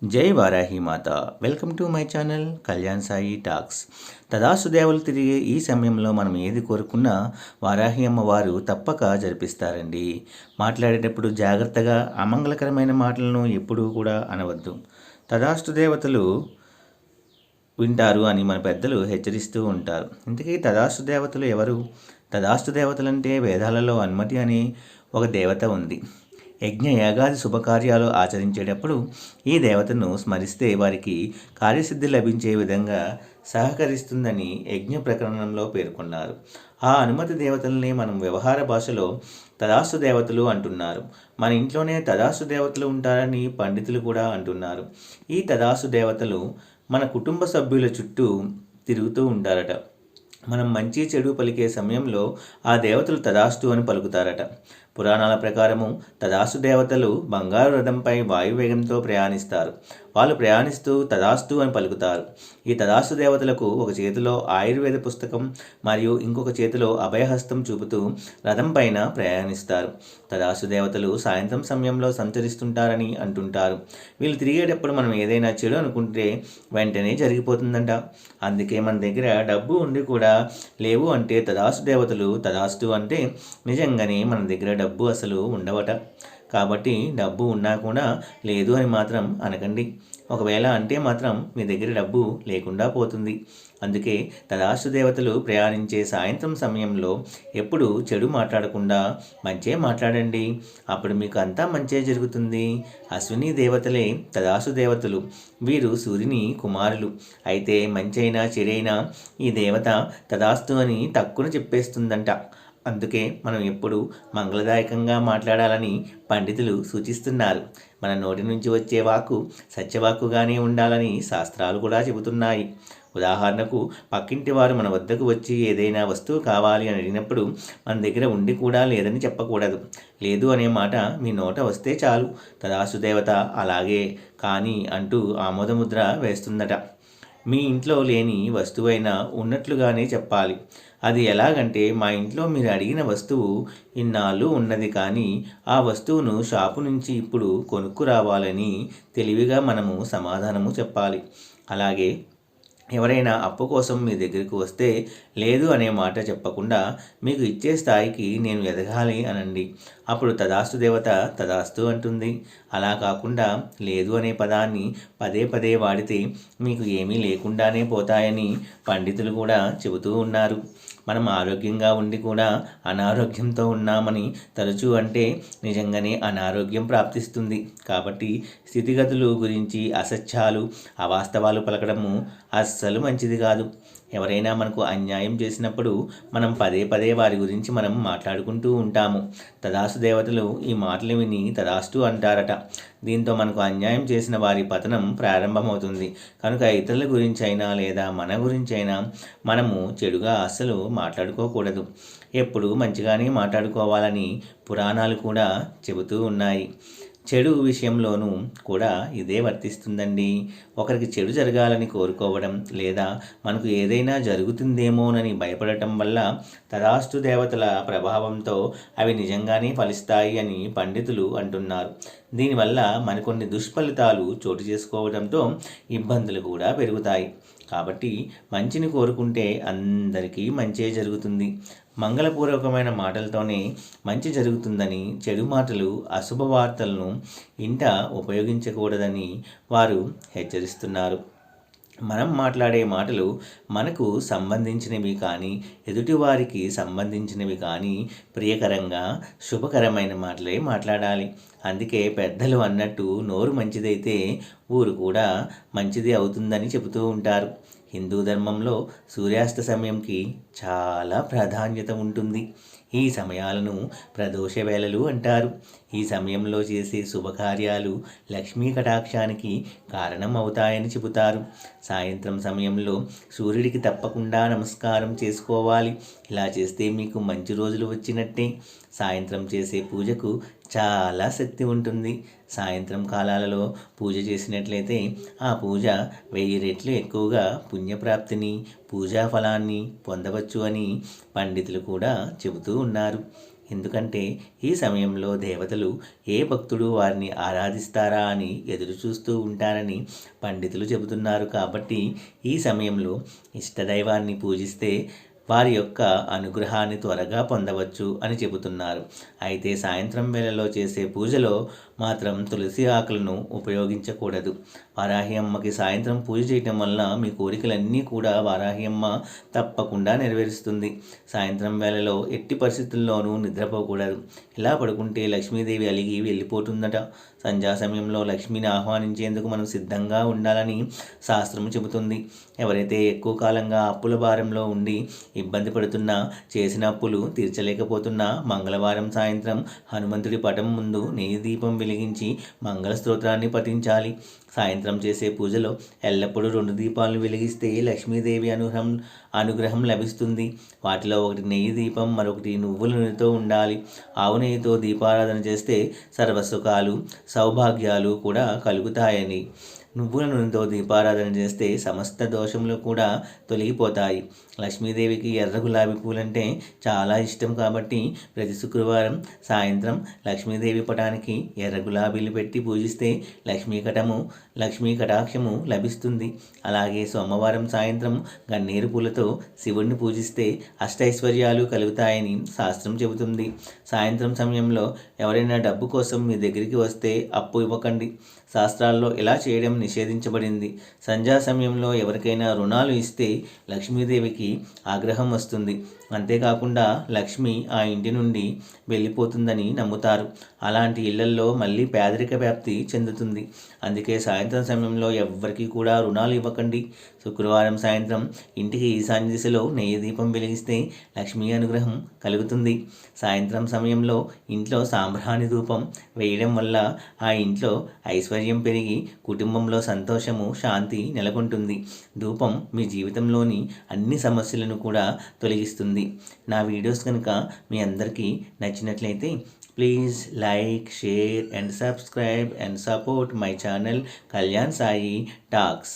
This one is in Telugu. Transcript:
జై వారాహి మాత. Welcome to my channel Kalyan Sai talks. తదాస్తు దేవతలు తిరిగే ఈ సమయంలో మనం ఏది కోరుకున్నా వారాహి అమ్మవారు తప్పక జరిపిస్తారండి. మాట్లాడేటప్పుడు జాగ్రత్తగా అమంగళకరమైన మాటలను ఎప్పుడూ కూడా అనవద్దు. తదాస్తు దేవతలు వింటారు అని మన పెద్దలు హెచ్చరిస్తూ ఉంటారు. ఇంతకీ తదాస్తు దేవతలు ఎవరు? తదాస్తు దేవతలంటే వేదాలలో అనుమతి అనే ఒక దేవత ఉంది. యజ్ఞ యాగాది శుభకార్యాలు ఆచరించేటప్పుడు ఈ దేవతను స్మరిస్తే వారికి కార్యసిద్ధి లభించే విధంగా సహకరిస్తుందని యజ్ఞ ప్రకరణంలో పేర్కొన్నారు. ఆ అనుమతి దేవతల్ని మనం వ్యవహార భాషలో తదాస్తు దేవతలు అంటున్నారు. మన ఇంట్లోనే తదాస్తు దేవతలు ఉంటారని పండితులు కూడా అంటున్నారు. ఈ తదాస్తు దేవతలు మన కుటుంబ సభ్యుల చుట్టూ తిరుగుతూ ఉంటారట. మనం మంచి చెడు పలికే సమయంలో ఆ దేవతలు తదాస్తు అని పలుకుతారట. పురాణాల ప్రకారము తదాస్తు దేవతలు బంగారు రథంపై వాయువేగంతో ప్రయాణిస్తారు. వాళ్ళు ప్రయాణిస్తూ తదాస్తు అని పలుకుతారు. ఈ తదాస్తు దేవతలకు ఒక చేతిలో ఆయుర్వేద పుస్తకం మరియు ఇంకొక చేతిలో అభయహస్తం చూపుతూ రథం పైన ప్రయాణిస్తారు. తదాస్తు దేవతలు సాయంత్రం సమయంలో సంచరిస్తుంటారని అంటుంటారు. వీళ్ళు తిరిగేటప్పుడు మనం ఏదైనా చెడు అనుకుంటే వెంటనే జరిగిపోతుందంట. అందుకే మన దగ్గర డబ్బు ఉండి కూడా లేవు అంటే తదాస్తు దేవతలు తదాస్తు అంటే నిజంగానే మన దగ్గర డబ్బు అసలు ఉండవట. కాబట్టి డబ్బు ఉన్నా కూడా లేదు అని మాత్రం అనకండి. ఒకవేళ అంటే మాత్రం మీ దగ్గర డబ్బు లేకుండా పోతుంది. అందుకే తదాస్తు దేవతలు ప్రయాణించే సాయంత్రం సమయంలో ఎప్పుడు చెడు మాట్లాడకుండా మంచే మాట్లాడండి. అప్పుడు మీకు అంతా మంచే జరుగుతుంది. అశ్విని దేవతలే తదాస్తు దేవతలు. వీరు సూర్యుని కుమారులు. అయితే మంచైనా చెడైనా ఈ దేవత తదాస్తు అని టక్కున చెప్పేస్తుందంట. అందుకే మనం ఎప్పుడు మంగళదాయకంగా మాట్లాడాలని పండితులు సూచిస్తున్నారు. మన నోటి నుంచి వచ్చే వాక్కు సత్యవాక్కుగానే ఉండాలని శాస్త్రాలు కూడా చెబుతున్నాయి. ఉదాహరణకు పక్కింటి వారు మన వద్దకు వచ్చి ఏదైనా వస్తువు కావాలి అని అడిగినప్పుడు మన దగ్గర ఉండి కూడా లేదని చెప్పకూడదు. లేదు అనే మాట మీ నోట వస్తే చాలు, తదాస్తు దేవత అలాగే కానీ అంటూ ఆమోదముద్ర వేస్తుందట. మీ ఇంట్లో లేని వస్తువైనా ఉన్నట్లుగానే చెప్పాలి. అది ఎలాగంటే, మా ఇంట్లో మీరు అడిగిన వస్తువు ఇన్నాళ్ళు ఉన్నది కానీ ఆ వస్తువును షాపు నుంచి ఇప్పుడు కొనుక్కురావాలని తెలివిగా మనము సమాధానము చెప్పాలి. అలాగే ఎవరైనా అప్పు కోసం మీ దగ్గరికి వస్తే లేదు అనే మాట చెప్పకుండా మీకు ఇచ్చే స్థాయికి నేను ఎదగాలి అనండి. అప్పుడు తదాస్తు దేవత తదాస్తు అంటుంది. అలా కాకుండా లేదు అనే పదాన్ని పదే పదే వాడితే మీకు ఏమీ లేకుండానే పోతాయని పండితులు కూడా చెబుతూ ఉన్నారు. మనం ఆరోగ్యంగా ఉండి కూడా అనారోగ్యంతో ఉన్నామని తరచూ అంటే నిజంగానే అనారోగ్యం ప్రాప్తిస్తుంది. కాబట్టి స్థితిగతులు గురించి అసత్యాలు అవాస్తవాలు పలకడము అస్సలు మంచిది కాదు. ఎవరైనా మనకు అన్యాయం చేసినప్పుడు మనం పదే పదే వారి గురించి మనం మాట్లాడుకుంటూ ఉంటాము. తదాస్తు దేవతలు ఈ మాటలు విని తదాస్తు అంటారట. దీంతో మనకు అన్యాయం చేసిన వారి పతనం ప్రారంభమవుతుంది. కనుక ఇతరుల గురించి అయినా లేదా మన గురించి అయినా మనము చెడుగా అస్సలు మాట్లాడుకోకూడదు. ఎప్పుడు మంచిగానే మాట్లాడుకోవాలని పురాణాలు కూడా చెబుతూ ఉన్నాయి. చెడు విషయంలోనూ కూడా ఇదే వర్తిస్తుందండి. ఒకరికి చెడు జరగాలని కోరుకోవడం లేదా మనకు ఏదైనా జరుగుతుందేమోనని భయపడటం వల్ల తదాస్తు దేవతల ప్రభావంతో అవి నిజంగానే ఫలిస్తాయి అని పండితులు అంటున్నారు. దీనివల్ల మరికొన్ని దుష్ఫలితాలు చోటు చేసుకోవడంతో ఇబ్బందులు కూడా పెరుగుతాయి. కాబట్టి మంచిని కోరుకుంటే అందరికీ మంచే జరుగుతుంది. మంగళపూర్వకమైన మాటలతోనే మంచి జరుగుతుందని, చెడు మాటలు అశుభ వార్తలను ఇంట ఉపయోగించకూడదని వారు హెచ్చరిస్తున్నారు. మనం మాట్లాడే మాటలు మనకు సంబంధించినవి కానీ ఎదుటివారికి సంబంధించినవి కానీ ప్రియకరంగా శుభకరమైన మాటలే మాట్లాడాలి. అందుకే పెద్దలు అన్నట్టు నోరు మంచిదైతే ఊరు కూడా మంచిది అవుతుందని చెబుతూ ఉంటారు. హిందూ ధర్మంలో సూర్యాస్త సమయంకి చాలా ప్రాధాన్యత ఉంటుంది. ఈ సమయాలను ప్రదోష వేళలు అంటారు. ఈ సమయంలో చేసే శుభకార్యాలు లక్ష్మీ కటాక్షానికి కారణం అవుతాయని చెబుతారు. సాయంత్రం సమయంలో సూర్యుడికి తప్పకుండా నమస్కారం చేసుకోవాలి. ఇలా చేస్తే మీకు మంచి రోజులు వచ్చినట్టే. సాయంత్రం చేసే పూజకు చాలా శక్తి ఉంటుంది. సాయంత్రం కాలాలలో పూజ చేసినట్లయితే ఆ పూజ 1000 రెట్లు ఎక్కువగా పుణ్యప్రాప్తిని, పూజా ఫలాన్ని పొందవచ్చు అని పండితులు కూడా చెబుతూ ఉన్నారు. ఎందుకంటే ఈ సమయంలో దేవతలు ఏ భక్తుడు వారిని ఆరాధిస్తారా అని ఎదురు చూస్తూ ఉంటారని పండితులు చెబుతున్నారు. కాబట్టి ఈ సమయంలో ఇష్టదైవాన్ని పూజిస్తే వారి యొక్క అనుగ్రహాన్ని త్వరగా పొందవచ్చు అని చెబుతున్నారు. అయితే సాయంత్రం వేళలో చేసే పూజలో మాత్రం తులసి ఆకులను ఉపయోగించకూడదు. వారాహి అమ్మకి సాయంత్రం పూజ చేయటం వల్ల మీ కోరికలన్నీ కూడా వారాహి అమ్మ తప్పకుండా నెరవేరుస్తుంది. సాయంత్రం వేళలో ఎట్టి పరిస్థితుల్లోనూ నిద్రపోకూడదు. ఇలా పడుకుంటే లక్ష్మీదేవి అలిగి వెళ్ళిపోతుందట. సంధ్యా సమయంలో లక్ష్మిని ఆహ్వానించేందుకు మనం సిద్ధంగా ఉండాలని శాస్త్రం చెబుతుంది. ఎవరైతే ఎక్కువ కాలంగా అప్పుల భారంలో ఉండి ఇబ్బంది పడుతున్నా, చేసిన అప్పులు తీర్చలేకపోతున్నా మంగళవారం సాయంత్రం హనుమంతుడి పటం ముందు నెయ్యి దీపం వెలిగించి మంగళ స్తోత్రాన్ని పఠించాలి. సాయంత్రం చేసే పూజలో ఎల్లప్పుడూ 2 దీపాలను వెలిగిస్తే లక్ష్మీదేవి అనుగ్రహం లభిస్తుంది. వాటిలో ఒకటి నెయ్యి దీపం, మరొకటి నువ్వుల నూనెతో ఉండాలి. ఆవు నెయ్యితో దీపారాధన చేస్తే సర్వసుఖాలు, సౌభాగ్యాలు కూడా కలుగుతాయని, నువ్వుల నూనెతో దీపారాధన చేస్తే సమస్త దోషములు కూడా తొలగిపోతాయి. లక్ష్మీదేవికి ఎర్ర గులాబీ పూలంటే చాలా ఇష్టం కాబట్టి ప్రతి శుక్రవారం సాయంత్రం లక్ష్మీదేవి పటానికి ఎర్ర గులాబీలు పెట్టి పూజిస్తే లక్ష్మీ కటాక్షము లభిస్తుంది. అలాగే సోమవారం సాయంత్రం గన్నేరు పూలతో శివుణ్ణి పూజిస్తే అష్టైశ్వర్యాలు కలుగుతాయని శాస్త్రం చెబుతుంది. సాయంత్రం సమయంలో ఎవరైనా డబ్బు కోసం మీ దగ్గరికి వస్తే అప్పు ఇవ్వకండి. శాస్త్రాల్లో ఇలా చేయడం నిషేధించబడింది. సంధ్యా సమయంలో ఎవరికైనా రుణాలు ఇస్తే లక్ష్మీదేవికి ఆగ్రహం వస్తుంది. అంతేకాకుండా లక్ష్మి ఆ ఇంటి నుండి వెళ్ళిపోతుందని నమ్ముతారు. అలాంటి ఇళ్లల్లో మళ్ళీ పేదరిక వ్యాప్తి చెందుతుంది. అందుకే సాయంత్రం సమయంలో ఎవ్వరికీ కూడా రుణాలు ఇవ్వకండి. శుక్రవారం సాయంత్రం ఇంటికి ఈశాన్య దిశలో నెయ్యి దీపం వెలిగిస్తే లక్ష్మీ అనుగ్రహం కలుగుతుంది. సాయంత్రం సమయంలో ఇంట్లో సాంబ్రాణి ధూపం వేయడం వల్ల ఆ ఇంట్లో ఐశ్వర్యం పెరిగి కుటుంబంలో సంతోషము, శాంతి నెలకొంటుంది. ధూపం మీ జీవితంలోని అన్ని సమస్యలను కూడా తొలగిస్తుంది. నా వీడియోస్ కనుక మీ అందరికీ నచ్చినట్లయితే please like, share and subscribe and support my channel Kalyan Sai talks.